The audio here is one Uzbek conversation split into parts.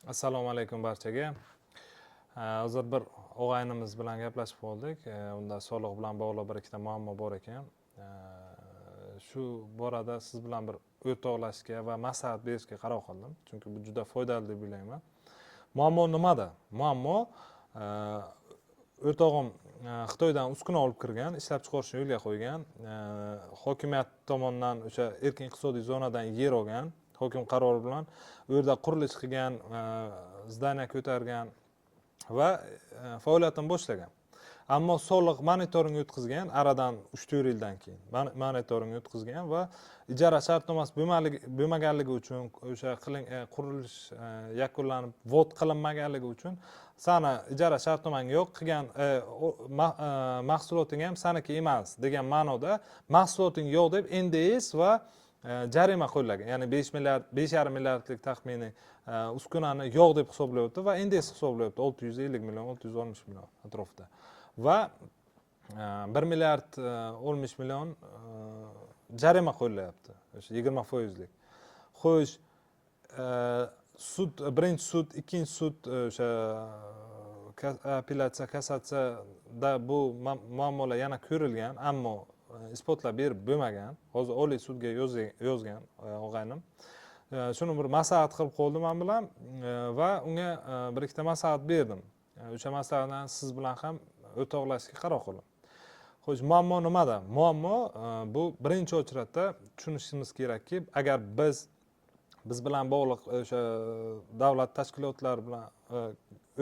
Assalomu alaykum barchaga. Hozir bir og'aynimiz bilan gaplashib qoldik. Unda soliq bilan bog'liq bir ikkita muammo bor ekan. Shu borada siz bilan bir o'rtoqlashishga va maslahat berishga qaror qildim. Chunki bu juda foydali deb o'ylayman. Muammo nimada? Muammo o'rtog'im Xitoydan uskuna olib kirgan, ishlab chiqarishni yo'lga qo'ygan, hokimiyat tomonidan o'sha erkin iqtisodiy zonadan yer olgan, hokim qarori bilan u yerda qurilish qilgan, zdaniya ko'targan va faoliyatini boshlagan. Ammo soliq monitoring o'tkazgan, aradan 3-4 yildan keyin monitoring o'tkazgan va ijara shartnomasi bo'lmaganligi uchun o'sha qurilish yakunlanib vot qilinmaganligi uchun sana ijara shartnomang yo'q, qilgan mahsuloting ham saniki emas degan ma'noda mahsuloting yo'q deb NDS va jarima qo'llagan. Ya'ni 5,5 milliardlik taxminiy uskunani yo'q deb hisoblayapti va NDS hisoblayapti 650 million, 660 million atrofida. Va 1 milliard 10 million jarima qo'llayapti. O'sha 20%lik. Xo'sh, sud, birinchi sud, ikkinchi sud, o'sha apellyatsiya, kassatsiyada bu muammolar yana ko'rilgan, ammo isbotlab berib bo'lmagan. Hozir Oliy sudga yozgan og'aynim. Shuni bir maslahat qilib qoldim men bilan va unga bir ikkita maslahat berdim. O'sha maslahatdan siz bilan ham o'rtoqlashishga qaror qildim. Xo'sh, muammo nimada? Muammo bu birinchi o'chratda tushunishimiz kerakki, agar biz bilan bog'liq o'sha davlat tashkilotlari bilan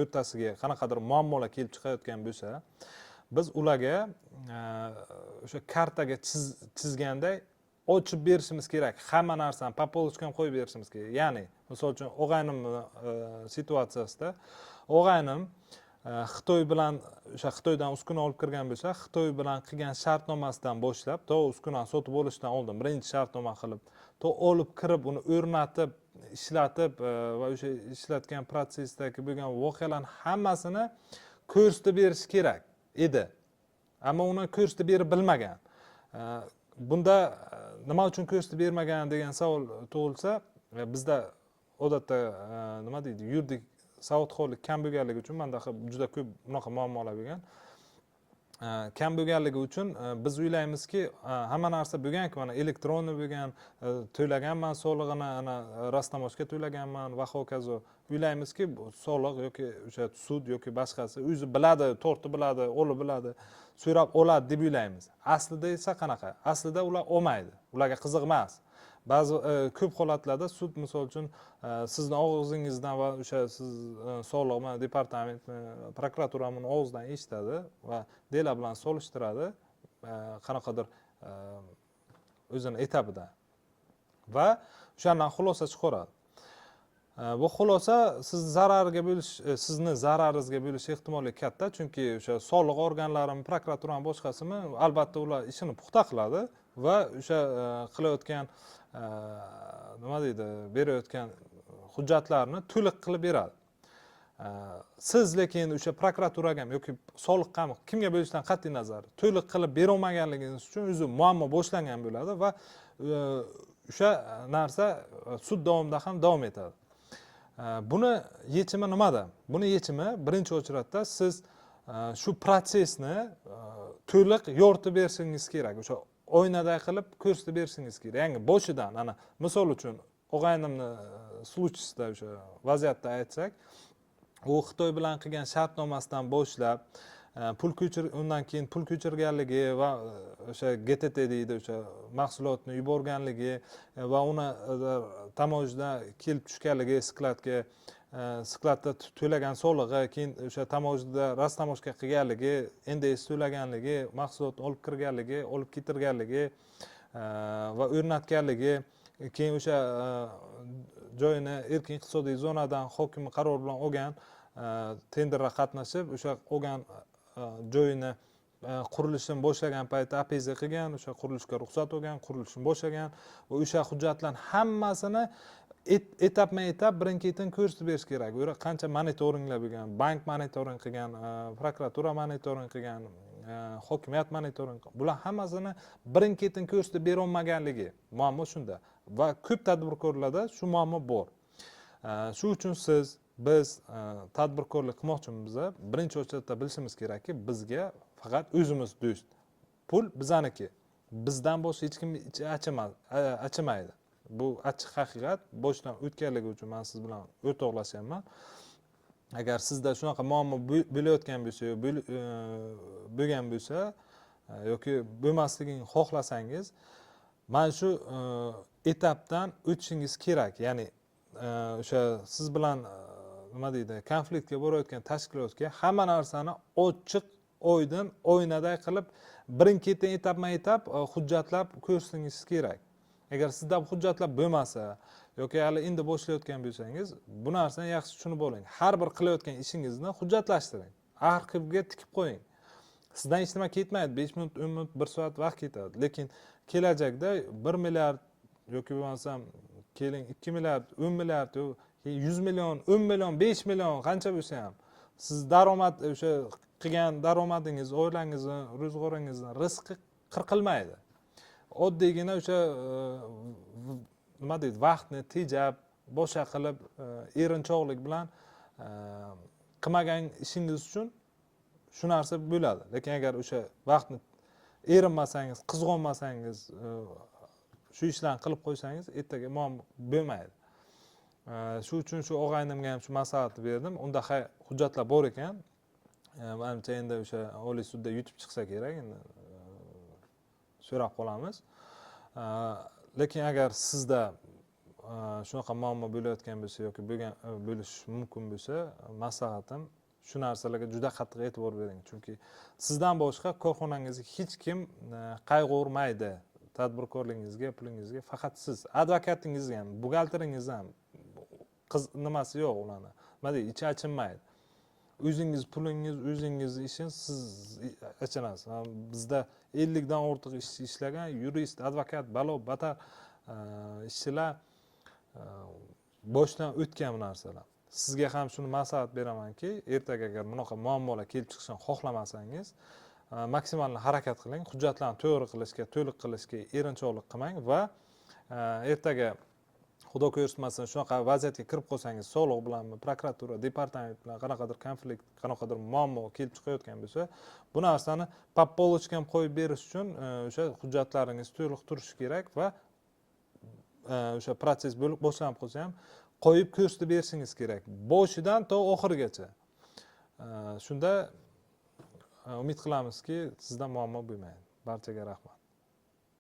o'rtasiga qanaqadir muammolar kelib chiqayotgan bo'lsa, biz ularga o'sha kartaga chizganday ochib berishimiz kerak. Hamma narsani po polочкам qo'yib berishimiz kerak. Ya'ni, misol uchun o'g'aynim situatsiyasida o'g'aynim Xitoy bilan o'sha Xitoydan uskuna olib kirgan bo'lsa, Xitoy bilan qilgan shartnomasidan boshlab, to uskunani sotib olishdan oldin birinchi shartnoma qilib, to olib kirib, uni o'rnatib, ishlatib va o'sha ishlatgan protsessdagi bo'lgan voqealarning hammasini ko'rsatib berish kerak edi. Ammo uni ko'rsatib berib bilmagan. Bunda nima uchun ko'rsatib bermagan degan savol tug'ilsa, bizda odatda nima deydi, yuridik savodxonlik kam bo'lganligi uchun menda juda ko'p bunaqa muammolar bo'lgan. Kam bo'lganligi uchun biz o'ylaymizki, hamma narsa bo'lgan-ku, mana elektronniy bo'lgan, to'laganman soliqini, ana rastamoshga to'laganman va hokazo. O'ylaymizki, soliq yoki o'sha sud yoki boshqasi o'zi biladi, to'g'ri biladi, olib biladi, so'rab oladi deb o'ylaymiz. Aslida esa qanaqa? Aslida ular olmaydi. Ularga qiziq emas. Ba'zi ko'p holatlarda sud misol uchun sizni og'zingizdan va o'sha siz soliq departamentni, prokuraturani og'zidan eshitadi va dela bilan solishtiradi qanaqadir o'zini etapida va o'shandan xulosa chiqaradi. Bu xulosa sizni zararingizga bo'lishi ehtimoli katta, chunki o'sha soliq organlari, prokuratura boshqasimi albatta ular ishini puxta qiladi va o'sha qilayotgan nima deydi, berayotgan hujjatlarni to'liq qilib beradi. Siz lekin o'sha prokuraturaga yoki soliqqa kimga bo'lishdan qat'iy nazar to'liq qilib bera olmaganligingiz uchun o'zi muammo boshlangan bo'ladi va o'sha narsa sud davomida ham davom etadi. Buni yechimi nimada? Buni yechimi birinchi o'chratda siz shu protsessni to'liq yoritib berishingiz kerak. O'sha oynaday qilib ko'rsatib berishingiz kerak. Ya'ni boshidan, ana misol uchun o'g'aynimni случаysida o'sha vaziyatda aytsak, u Xitoy bilan qilgan shartnomasidan boshlab undan keyin pul ko'chirganligi va o'sha GTT deydi, o'sha mahsulotni yuborganligi va uni tamojda kelib tushganligi, skladda to'lagan solig'i, keyin o'sha tamojda rastamoshga qilganligi, NDS to'laganligi, mahsulotni olib kirganligi, olib ketirganligi va o'rnatganligi, keyin o'sha joyini erkin iqtisodiy zonadan hokim qaror bilan olgan, tenderda qatnashib, o'sha olgan joyini qurilishini boshlagan paytda APZ qilgan, o'sha qurilishga ruxsat olgan, qurilishni boshlagan va o'sha hujjatlarning hammasini etap birin-ketin ko'rsatib berish kerak. U yerda qancha monitoringlar bo'lgan, bank monitoring qilgan, prokuratura monitoring qilgan, hokimiyat monitoring qilgan. Bular hammasini birin-ketin ko'rsatib bera olmaganligi muammo shunda va ko'p tadbirkorlarda shu muammo bor. Shu uchun siz biz tadbirkorlik qilmoqchimiz, birinchi o'rinda bilishimiz kerakki, bizga faqat o'zimiz do'st. Pul bizaniki. Bizdan boshqa hech kim achimaydi. Bu achchiq haqiqat. Boshdan o'tganligi uchun men siz bilan o'rtoqlashyapman. Agar sizda shunaqa muammo bo'layotgan bo'lsa, bo'lgan bo'lsa yoki bo'lmasligini xohlasangiz, mana shu etapdan o'tishingiz kerak. Ya'ni o'sha siz bilan nima deydi, konfliktga borayotgan tashkilotga hamma narsani ochiq, oydin, oynaday qilib birin-ketin etapma-etap hujjatlab ko'rsatishingiz kerak. Agar sizda hujjatlar bo'lmasa yoki hali endi boshlayotgan bo'lsangiz, bu narsani yaxshi tushunib oling. Har bir qilayotgan ishingizni hujjatlashtiring. Arxivga tikib qo'ying. Sizdan hech nima ketmaydi. 5 minut, 10 minut, 1 soat vaqt ketadi. Lekin kelajakda 1 milliard yoki bo'lmasam keling 2 milliard, 10 milliard, 100 million, 10 million, 5 million qancha bo'lsa ham siz daromad o'sha qilgan daromadingiz, oilangizni, ro'zg'oringizni rizqi qirqilmaydi. Oddiygina o'sha nima deydi, vaqtni tejab, boshqa qilib, erinchoqlik bilan qilmagan ishingiz uchun shu narsa bo'ladi. Lekin agar o'sha vaqtni erinmasangiz, qizg'onmasangiz, shu ishlarni qilib qo'ysangiz, ertaga muammo bo'lmaydi. Shu uchun shu og'aynimga ham shu maslahatni berdim. Unda hujjatlar bor ekan. Menimcha endi o'sha Oliy sudda yutib chiqsa kerak, endi so'rab qolamiz. Lekin agar sizda shunaqa muammo bo'layotgan bo'lsa yoki bo'lish mumkin bo'lsa, maslahatim shu narsalarga juda qattiq e'tibor bering. Chunki sizdan boshqa korxonangizga hech kim qayg'urmaydi. Tadbirkorligingizga, pulingizga faqat siz, advokatingiz ham, buxgalteringiz ham nimasi yo'q ularni. Nima deydi, ichi achinmaydi. O'zingiz pulingiz, o'zingiz ishingiz, siz achinasiz. Bizda 50 dan ortiq ishchi ishlagan yurist, advokat, balo, batar ishchilar boshdan o'tgan bu narsalar. Sizga ham shuni maslahat beramanki, ertaga agar bunaqa muammolar kelib chiqishini xohlamasangiz, maksimal harakat qiling, hujjatlarni to'g'ri qilishga, to'liq qilishga erinchoqlik qilmang va ertaga xudo ko'rsatmasin shunaqa vaziyatga kirib qolsangiz, soliq bilanmi, prokuratura, departament bilan qanaqadir konflikt, qanaqadir muammo kelib chiqayotgan bo'lsa, bu narsani по полочкам qo'yib berish uchun o'sha hujjatlaringiz to'liq turishi kerak va o'sha proses bo'lib boshlanib qolsa ham qo'yib ko'rsatib berishingiz kerak. Boshidan to oxirigacha. Shunda umid qilamizki, sizda muammo bo'lmaydi. Barchaga rahmat.